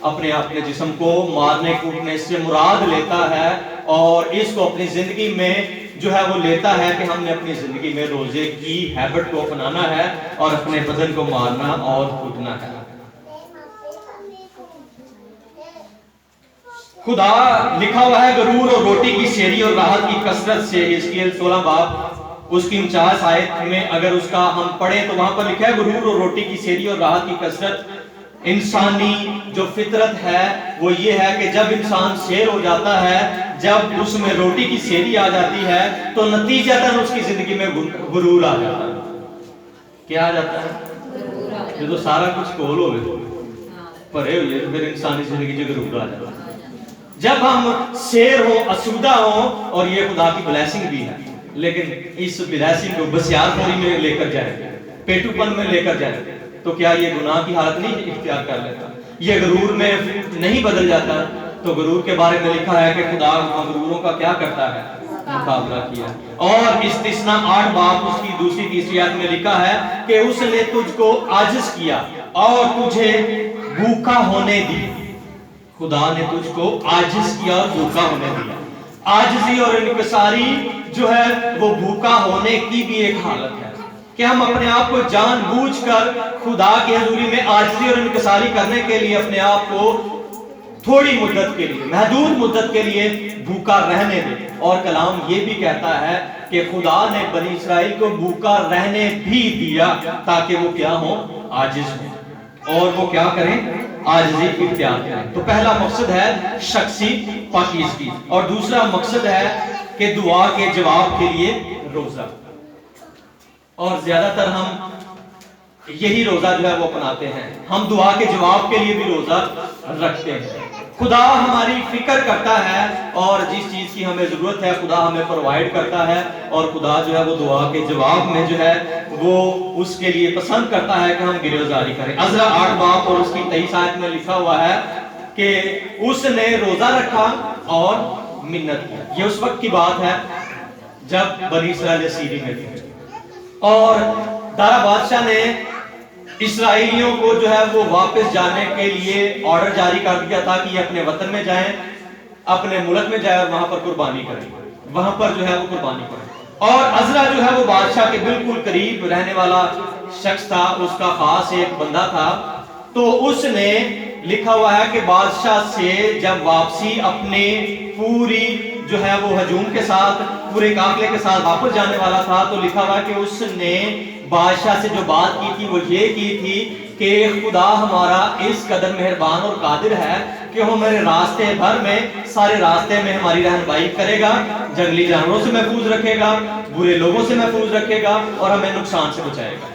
اپنے جسم کو مارنے کوٹنے سے مراد لیتا ہے، اور اس کو اپنی زندگی میں جو ہے وہ لیتا ہے کہ ہم نے اپنی زندگی میں روزے کی ہیبٹ کو اپنانا ہے اور اپنے بدن کو مارنا اور کوٹنا ہے۔ خدا لکھا ہوا ہے غرور اور روٹی کی سیری اور راحت کی کثرت سے، حزقیل 16 باب اس کی 49 آیت میں اگر اس کا ہم پڑھیں تو وہاں پر لکھا ہے غرور اور روٹی کی سیری اور راحت کی کثرت۔ انسانی جو فطرت ہے وہ یہ ہے کہ جب انسان سیر ہو جاتا ہے، جب اس میں روٹی کی سیری آ جاتی ہے تو نتیجتاً اس کی زندگی میں غرور آ جاتا ہے۔ کیا آ جاتا ہے؟ یہ تو سارا کچھ کول ہو گئے پرے ہوئے، پھر انسانی زندگی جو غرور آ جاتا ہے۔ جب ہم سیر ہوں، اسودہ ہوں، اور یہ خدا کی بلیسنگ بھی ہے، لیکن اس بلیسنگ کو بسیار خوری میں لے کر جائیں، پیٹو پن میں لے کر جائیں، تو کیا یہ گناہ کی حالت نہیں اختیار کر لیتا؟ یہ غرور میں نہیں بدل جاتا؟ تو غرور کے بارے میں لکھا ہے کہ خدا غروروں کا کیا کرتا ہے؟ مقابلہ کیا۔ اور استثناء 8 باب اس کی 2-3 آیت میں لکھا ہے کہ اس نے تجھ کو عاجز کیا اور تجھے بھوکا ہونے دی۔ خدا نے تجھ کو عاجز کیا اور بھوکا ہونے دیا۔ عاجزی اور انکساری جو ہے وہ بھوکا ہونے کی بھی ایک حالت ہے، کہ ہم اپنے آپ کو جان بوجھ کر خدا کی حضوری میں عاجزی اور انکساری کرنے کے لیے اپنے آپ کو تھوڑی مدت کے لیے، محدود مدت کے لیے بھوکا رہنے دیں۔ اور کلام یہ بھی کہتا ہے کہ خدا نے بنی اسرائیل کو بھوکا رہنے بھی دیا تاکہ وہ کیا ہوں؟ عاجز ہوں، اور وہ کیا کریں؟ عاجزی اختیار کریں۔ تو پہلا مقصد ہے شخصی پاکیزگی، اور دوسرا مقصد ہے کہ دعا کے جواب کے لیے روزہ۔ اور زیادہ تر ہم یہی روزہ جو ہے وہ اپناتے ہیں، ہم دعا کے جواب کے لیے بھی روزہ رکھتے ہیں۔ خدا ہماری فکر کرتا ہے اور جس چیز کی ہمیں ضرورت ہے خدا ہمیں پرووائڈ کرتا ہے، اور خدا جو ہے وہ دعا کے جواب میں جو ہے وہ اس کے لیے پسند کرتا ہے کہ ہم گریزاری کریں۔ عزرا 8 باب اور اس کی 23 آیت میں لکھا ہوا ہے کہ اس نے روزہ رکھا اور منت کی۔ یہ اس وقت کی بات ہے جب بنی اسرائیل سیری میں تھے، اور دارا بادشاہ نے اسرائیلیوں کو جو ہے وہ واپس جانے کے لیے آرڈر جاری کر دیا تھا کہ یہ اپنے وطن میں جائیں، اپنے ملک میں جائیں اور وہاں پر قربانی کریں، وہاں پر جو ہے وہ قربانی کریں۔ اور عزرا جو ہے وہ بادشاہ کے بالکل قریب رہنے والا شخص تھا، اس کا خاص ایک بندہ تھا، تو اس نے لکھا ہوا ہے کہ بادشاہ سے جب واپسی اپنے پوری جو ہے وہ ہجوم کے ساتھ پورے قافلے کے ساتھ واپس جانے والا تھا، تو لکھا ہوا ہے کہ اس نے بادشاہ سے جو بات کی تھی وہ یہ کی تھی کہ خدا ہمارا اس قدر مہربان اور قادر ہے کہ وہ ہمارے راستے بھر میں سارے راستے میں ہماری رہنمائی کرے گا، جنگلی جانوروں سے محفوظ رکھے گا، برے لوگوں سے محفوظ رکھے گا اور ہمیں نقصان سے بچائے گا۔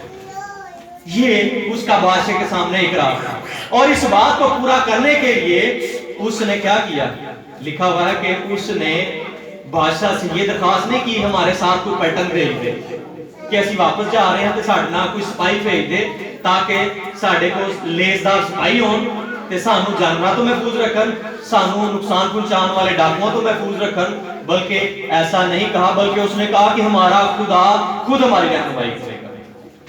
یہ اس کا بادشاہ کے سامنے اقرار تھا، اور اس بات کو پورا کرنے کے لیے اس نے کیا کیا؟ لکھا ہوا ہے کہ اس نے بادشاہ سے یہ درخواست نہیں کی ہمارے ساتھ کوئی پیٹرن بھیج دے کہ اسی واپس جا رہے ہیں تو ساڈے نال کوئی سپاہی بھیج دے تاکہ ساڈے کو لیزدار سپاہی ہون تے سانو جانوراں تو محفوظ رکھن، سانو نقصان پہنچانے والے ڈاکوؤں تو محفوظ رکھن۔ بلکہ ایسا نہیں کہا، بلکہ اس نے کہا کہ ہمارا خدا خود ہماری رہنمائی کرے گا۔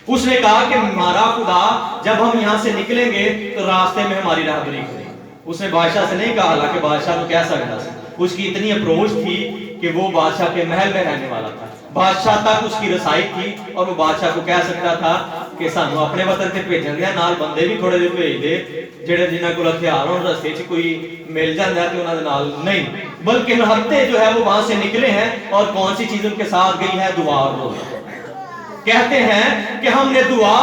اس نے کہا کہ ہمارا خدا جب ہم یہاں سے نکلیں گے تو راستے میں ہماری راہبری کرے گا۔ اس نے بادشاہ سے نہیں کہا، حالانکہ بادشاہ کو کہہ سکتا تھا، اس کی اتنی اپروچ تھی کہ وہ بادشاہ کے محل میں رہنے والا تھا، بادشاہ تک اس کی رسائی تھی، اور وہ بادشاہ کو کہہ سکتا تھا کہ سانو اپنے وطن سے بھیجن دیا، نال بندے بھی تھوڑے جہے بھیج دے جڑے جنہاں کول ہتھیار ہون، رستے چ کوئی مل جاندا ہے تے انہاں دے نال نہیں۔ بلکہ ہفتے جو ہے وہ وہاں سے نکلے ہیں، اور کون سی چیز ان کے ساتھ گئی ہے؟ دعا اور روزہ۔ کہتے ہیں کہ ہم نے دعا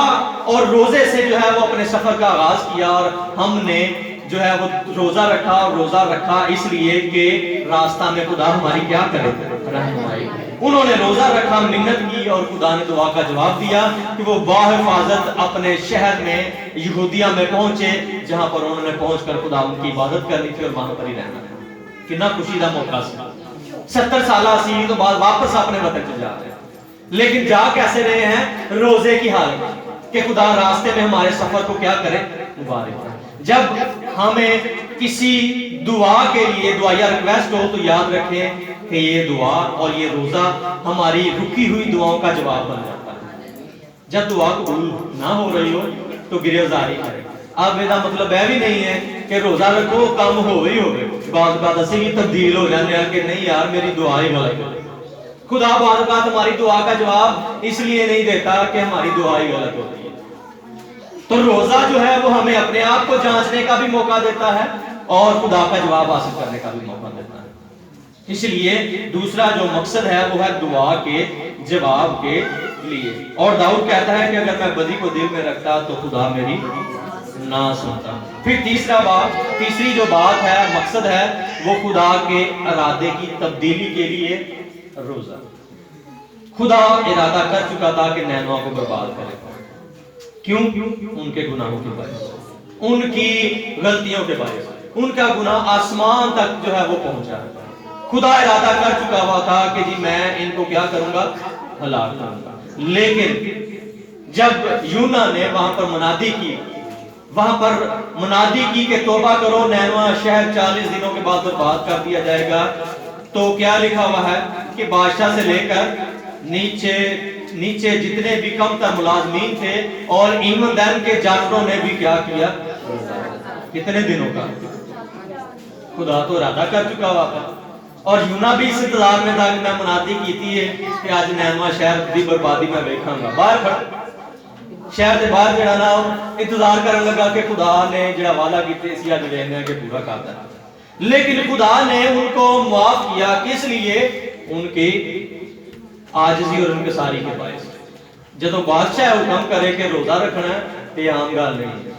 اور روزے سے جو ہے وہ اپنے سفر کا آغاز کیا، اور ہم نے جو ہے وہ روزہ رکھا، اور روزہ رکھا اس لیے کہ راستہ میں خدا ہماری کیا کرے؟ رہنمائی۔ انہوں نے روزہ رکھا، منت کی، اور خدا نے دعا کا جواب دیا کہ وہ باحفاظت اپنے شہر میں یہودیہ میں پہنچے، جہاں پر انہوں نے پہنچ کر خدا ان کی عبادت کرنی تھی اور وہاں پر ہی رہنا تھا۔ کتنا خوشی کا موقع تھا۔ 70 سالہ سی تو بعد واپس اپنے وطن چلے جا رہے ہیں، لیکن جا کیسے رہے ہیں؟ روزے کی حالت کہ خدا راستے میں ہمارے سفر کو کیا کرے؟ مبارک۔ جب ہمیں کسی دعا کے لیے دعائیہ ریکویسٹ ہو تو یاد رکھیں کہ یہ دعا اور یہ روزہ ہماری رکی ہوئی دعاؤں کا جواب بن جاتا ہے۔ جب دعا قبول نہ ہو رہی ہو تو گریزاری کریں۔ اب میرا مطلب یہ بھی نہیں ہے کہ روزہ رکھو کام ہو ہی ہوگے، بعض بات اسی بھی تبدیل ہو جانے ہیں کہ نہیں یار میری دعا ہی غلط ہے۔ خدا بعض اوقات ہماری دعا کا جواب اس لیے نہیں دیتا کہ ہماری دعا ہی غلط ہوتی ہے۔ تو روزہ جو ہے وہ ہمیں اپنے آپ کو جانچنے کا بھی موقع دیتا ہے اور خدا کا جواب حاصل کرنے کا بھی موقع دیتا ہے۔ اس لیے دوسرا جو مقصد ہے وہ ہے دعا کے جواب کے لیے۔ اور داؤد کہتا ہے کہ اگر میں بدی کو دل میں رکھتا تو خدا میری نہ سنتا۔ پھر تیسری جو بات ہے، مقصد ہے، وہ خدا کے ارادے کی تبدیلی کے لیے روزہ۔ خدا ارادہ کر چکا تھا کہ نینوا کو برباد کرے گا۔ کیوں؟ ان کے گناہوں کے باعث، ان کی غلطیوں کے باعث، ان کا گناہ آسمان تک جو ہے وہ پہنچا ہے۔ خدا ارادہ کر چکا ہوا تھا کہ جی میں ان کو کیا کروں گا؟ ہلاک کروں گا۔ لیکن جب یونا نے وہاں پر منادی کی کہ توبہ کرو، نینوا شہر 40 دنوں کے بعد برباد کر دیا جائے گا، تو کیا لکھا ہوا ہے کہ بادشاہ سے لے کر نیچے جتنے بھی کم تر ملازمین تھے اور ایمن دین کے جانوروں نے بھی کیا کیا؟ کتنے دنوں کا؟ خدا تو ارادہ کر چکا ہوا تھا، اور یونا بھی اس انتظار میں تھا کہ میں منادی کیتی ہے کہ آج نینوا شہر دی بربادی میں دیکھاں گا۔ باہر کھڑا شہر دے باہر جڑا نا انتظار کرنے لگا کہ خدا نے جڑا وعدہ کیتے اسی اج ویکھنے کہ پورا کرتا ہے۔ لیکن خدا نے ان کو معاف کیا، کس لیے؟ ان کی عاجزی اور انکساری کے باعث۔ جدوں بادشاہ حکم کرے کہ روزہ رکھنا ہے تو یہ عام گل نہیں ہے۔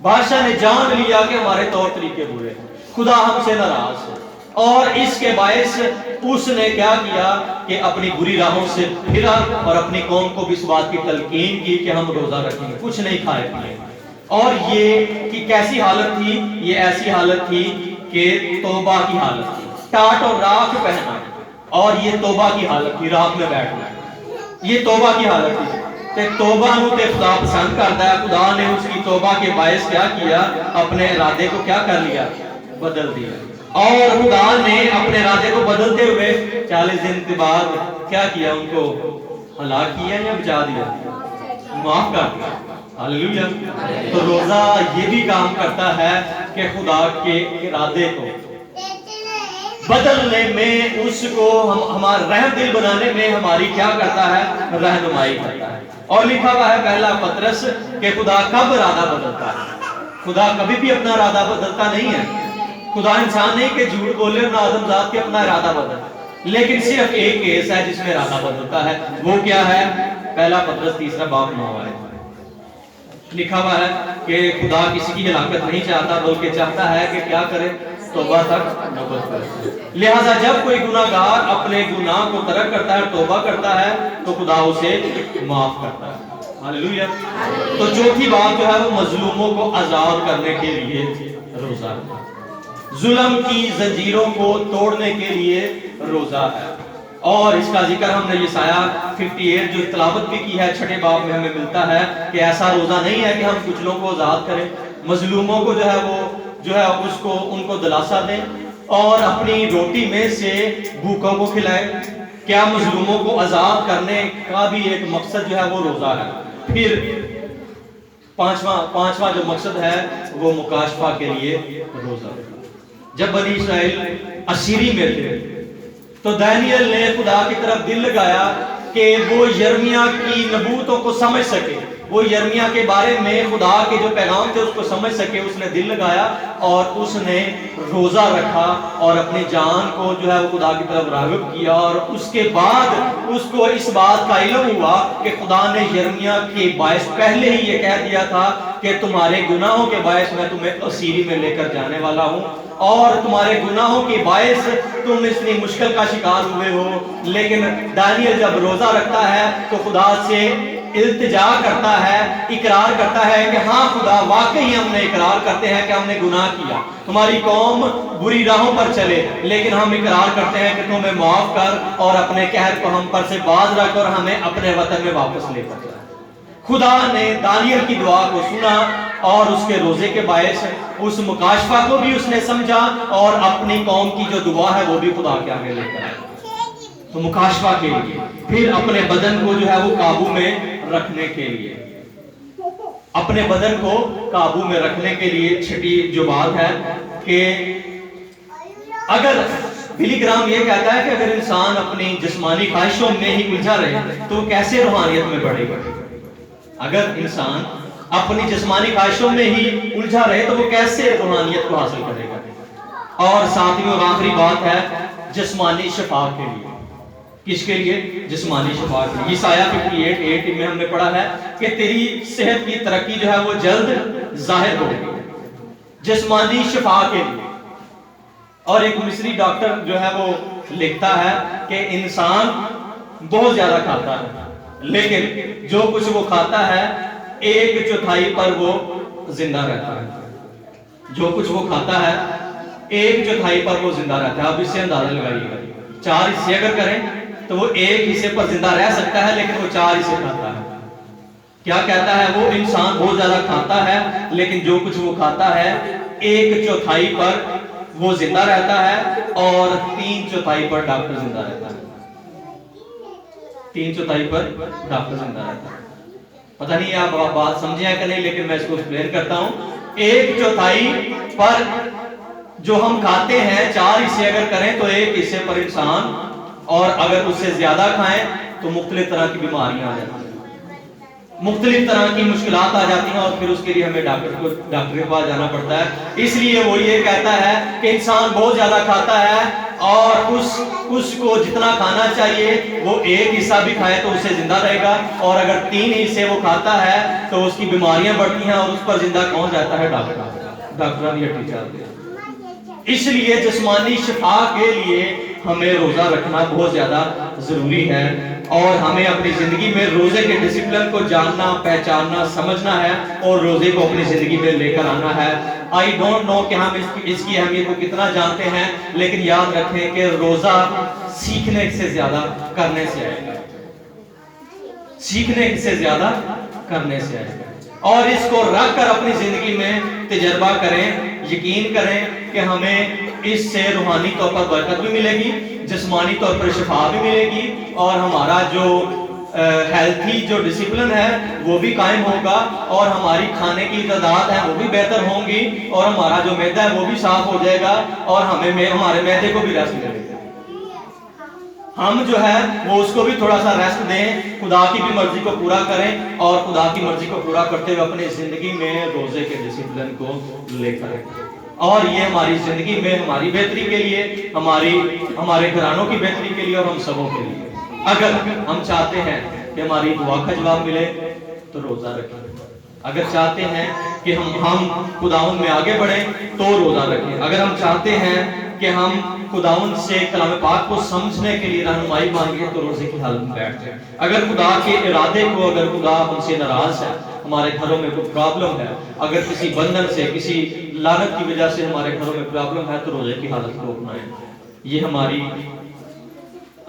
بادشاہ نے جان لیا کہ ہمارے طور طریقے برے ہیں، خدا ہم سے ناراض ہے، اور اس کے باعث اس نے کیا کیا کہ اپنی بری راہوں سے پھرا اور اپنی قوم کو بھی اس بات کی تلقین کی کہ ہم روزہ رکھیں گے، کچھ نہیں کھائے پیے۔ اور یہ کہ کیسی حالت تھی؟ یہ ایسی حالت تھی کہ توبہ کی حالت تھی، ٹاٹ اور راکھ پہنا، اور یہ توبہ کی حالت تھی، راکھ میں بیٹھنا، یہ توبہ کی حالت تھی۔ تے توبہ نو تے خدا پسند کرتا ہے۔ خدا نے اس کی توبہ کے باعث کیا کیا؟ اپنے ارادے کو کیا کر لیا؟ بدل دیا۔ اور خدا نے اپنے ارادے کو بدلتے ہوئے 40 دن کے بعد کیا کیا؟ ان کو ہلاک کیا یا بچا دیا؟ معاف کر دیا۔ ہاللیلویہ۔ تو روزہ یہ بھی کام کرتا ہے کہ خدا کے ارادے کو بدلنے میں، اس کو ہمارا رحم دل بنانے میں ہماری کیا کرتا ہے؟ رہنمائی کرتا ہے۔ اور لکھا ہوا ہے پہلا پطرس کہ خدا کب ارادہ بدلتا ہے؟ خدا کبھی بھی اپنا ارادہ بدلتا نہیں ہے۔ خدا انسان نہیں کہ جھوٹ بولے اور نہ آدم ذات کے اپنا ارادہ بدلے، لیکن صرف ایک کیس ہے جس میں ارادہ بدلتا ہے، وہ کیا ہے؟ پہلا پطرس 3:9 ہے، لکھا ہوا ہے کہ خدا کسی کی ہلاکت نہیں چاہتا بلکہ چاہتا ہے کہ کیا کرے؟ توبہ تک نوبت کرے۔ لہذا جب کوئی گناہگار اپنے گناہ کو ترک کرتا ہے، توبہ کرتا ہے، تو خدا اسے معاف کرتا ہے۔ ہاللیلویہ۔ تو چوتھی بات جو ہے وہ مظلوموں کو آزاد کرنے کے لیے روزہ ہے، ظلم کی زنجیروں کو توڑنے کے لیے روزہ ہے۔ اور اس کا ذکر ہم نے یسایہ 58 جو تلاوت بھی کی ہے 6 باب میں ہمیں ملتا ہے کہ ایسا روزہ نہیں ہے کہ ہم کچھ لوگوں کو آزاد کریں، مظلوموں کو جو ہے وہ اس کو ان کو دلاسا دیں اور اپنی روٹی میں سے بھوکوں کو کھلائیں۔ کیا مظلوموں کو آزاد کرنے کا بھی ایک مقصد جو ہے وہ روزہ ہے۔ پھر پانچواں جو مقصد ہے وہ مکاشفہ کے لیے روزہ۔ جب بنی اسرائیل اسیری میں تھے تو دانیل نے خدا کی طرف دل لگایا کہ وہ یرمیہ کی نبوتوں کو سمجھ سکے، وہ یرمیہ کے بارے میں خدا کے جو پیغام تھے اس کو سمجھ سکے۔ اس نے دل لگایا اور اس نے روزہ رکھا اور اپنی جان کو جو ہے وہ خدا کی طرف راغب کیا، اور اس کے بعد اس کو اس بات کا علم ہوا کہ خدا نے یرمیہ کے باعث پہلے ہی یہ کہہ دیا تھا کہ تمہارے گناہوں کے باعث میں تمہیں اسیری میں لے کر جانے والا ہوں، اور تمہارے گناہوں کے باعث تم اتنی مشکل کا شکار ہوئے ہو۔ لیکن دانیل جب روزہ رکھتا ہے تو خدا سے التجا کرتا ہے، اقرار کرتا ہے کہ ہاں خدا واقعی ہم نے اقرار کرتے ہیں کہ ہم نے گناہ کیا، ہماری قوم بری راہوں پر چلے، لیکن ہم اقرار کرتے ہیں کہ تمہیں معاف کر اور اپنے قہر کو ہم پر سے باز رکھ اور ہمیں اپنے وطن میں واپس لے کر جا۔ خدا نے دانیل کی دعا کو سنا اور اس کے روزے کے باعث اس مکاشفہ کو بھی اس نے سمجھا اور اپنی قوم کی جو دعا ہے وہ بھی خدا کے آگے لے کر آیا۔ تو مکاشفہ کے لیے، پھر اپنے بدن کو جو ہے وہ قابو میں رکھنے کے لیے، اپنے بدن کو قابو میں رکھنے کے لیے چھٹی جو بات ہے کہ اگر بلی گرام یہ کہتا ہے کہ اگر انسان اپنی جسمانی خواہشوں میں ہی الجھا رہے تو کیسے روحانیت میں بڑھے گا؟ اگر انسان اپنی جسمانی خواہشوں میں ہی الجھا رہے تو وہ کیسے روحانیت کو حاصل کرے گا؟ اور ساتویں اور آخری بات ہے جسمانی شفا کے لیے۔ کس کے لیے؟ جسمانی شفا کے لیے۔ یسایہ 58:8 میں ہم نے پڑھا ہے کہ تیری صحت کی ترقی جو ہے وہ جلد ظاہر ہوگی، جسمانی شفا کے لیے۔ اور ایک مصری ڈاکٹر جو ہے وہ لکھتا ہے کہ انسان بہت زیادہ کھاتا ہے، لیکن جو کچھ وہ کھاتا ہے 1/4 پر وہ زندہ رہتا ہے۔ جو کچھ وہ کھاتا ہے 1/4 پر وہ زندہ رہتا ہے۔ آپ اس سے اندازہ لگائیے گا، 4 حصے اگر کریں تو وہ 1 حصے پر زندہ رہ سکتا ہے، لیکن وہ 4 حصے کھاتا ہے۔ کیا کہتا ہے وہ؟ انسان بہت زیادہ کھاتا ہے لیکن جو کچھ وہ کھاتا ہے 1/4 پر وہ زندہ رہتا ہے، اور 3/4 پر ڈاکٹر زندہ رہتا ہے۔ 3/4 پر ڈاکٹر زندہ رہتا ہے۔ پتہ نہیں آپ بات سمجھے ہیں کہ نہیں، لیکن میں اس کو ایکسپلین کرتا ہوں۔ 1/4 پر جو ہم کھاتے ہیں 4 حصے اگر کریں تو 1 حصے پر انسان، اور اگر اس سے زیادہ کھائیں تو مختلف طرح کی بیماریاں آ جاتی ہیں، مختلف طرح کی مشکلات آ جاتی ہیں، اور پھر اس کے لیے ہمیں ڈاکٹر کے پاس جانا پڑتا ہے۔ اس لیے وہ یہ کہتا ہے کہ انسان بہت زیادہ کھاتا ہے، اور اس کو جتنا کھانا چاہیے وہ 1 حصہ بھی کھائے تو اسے زندہ رہے گا، اور اگر 3 حصے وہ کھاتا ہے تو اس کی بیماریاں بڑھتی ہیں، اور اس پر زندہ کون جاتا ہے؟ ڈاکٹر یہ ٹیچر۔ اس لیے جسمانی شفا کے لیے ہمیں روزہ رکھنا بہت زیادہ ضروری ہے۔ اور ہمیں اپنی زندگی میں روزے کے ڈسپلن کو جاننا، پہچاننا، سمجھنا ہے اور روزے کو اپنی زندگی میں لے کر آنا ہے۔ آئی ڈونٹ نو کہ ہم اس کی اہمیت کو کتنا جانتے ہیں، لیکن یاد رکھیں کہ روزہ سیکھنے سے زیادہ کرنے سے آئے گا، سیکھنے سے زیادہ کرنے سے آئے گا، اور اس کو رکھ کر اپنی زندگی میں تجربہ کریں، یقین کریں کہ ہمیں اس سے روحانی طور پر برکت بھی ملے گی، جسمانی طور پر شفا بھی ملے گی، اور ہمارا جو ہیلتھی جو ڈسپلن ہے وہ بھی قائم ہوگا، اور ہماری کھانے کی تعداد ہے وہ بھی بہتر ہوں گی، اور ہمارا جو معدہ ہے وہ بھی صاف ہو جائے گا، اور ہمیں ہمارے معدے کو بھی ریسٹ ملے گا۔ ہم جو ہے وہ اس کو بھی تھوڑا سا ریسٹ دیں، خدا کی بھی مرضی کو پورا کریں، اور خدا کی مرضی کو پورا کرتے ہوئے اپنی زندگی میں روزے کے ڈسپلن کو لے کر، اور یہ ہماری زندگی میں ہماری بہتری کے لیے، ہمارے گھرانوں کی بہتری کے لیے، اور ہم سبوں کے لیے۔ اگر ہم چاہتے ہیں کہ ہماری دعا کا جواب ملے تو روزہ رکھیں، اگر چاہتے ہیں کہ ہم خداوند میں آگے بڑھیں تو روزہ رکھیں، اگر ہم چاہتے ہیں کہ ہم خداوند سے کلام پاک کو سمجھنے کے لیے رہنمائی مانگے تو روزے کی حالت میں بیٹھ جائیں۔ اگر خدا کے ارادے کو، اگر خدا ہم سے ناراض ہے، ہمارے گھروں میں کوئی پرابلم ہے، اگر کسی بندھن سے، کسی لعنت کی وجہ سے ہمارے گھروں میں پرابلم ہے، تو روزے کی حالت کو اپنائیں۔ یہ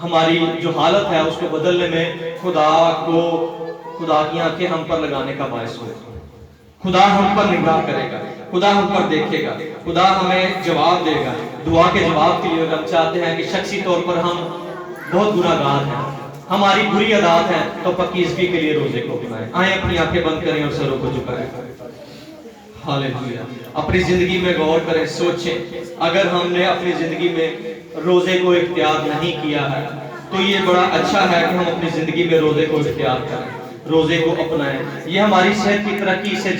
ہماری جو حالت ہے اس کو بدلنے میں خدا کی آنکھیں ہم پر لگانے کا باعث ہوگا، خدا ہم پر نگاہ کرے گا، خدا ہم پر دیکھے گا، خدا ہمیں جواب دے گا۔ دعا کے جواب کے لیے اگر ہم چاہتے ہیں کہ شخصی طور پر ہم بہت گناہگار ہیں، ہماری بری عادات ہیں، تو پاکیزگی کے لیے روزے کو اپنائیں۔ آئیں اپنی آنکھیں بند کریں اور سروں کو جھکائیں۔ ہاللیلویا۔ اپنی زندگی میں غور کریں، سوچیں، اگر ہم نے اپنی زندگی میں روزے کو اختیار نہیں کیا ہے تو یہ بڑا اچھا ہے کہ ہم اپنی زندگی میں روزے کو اختیار کریں، روزے کو اپنائیں۔ یہ ہماری صحت کی ترقی سے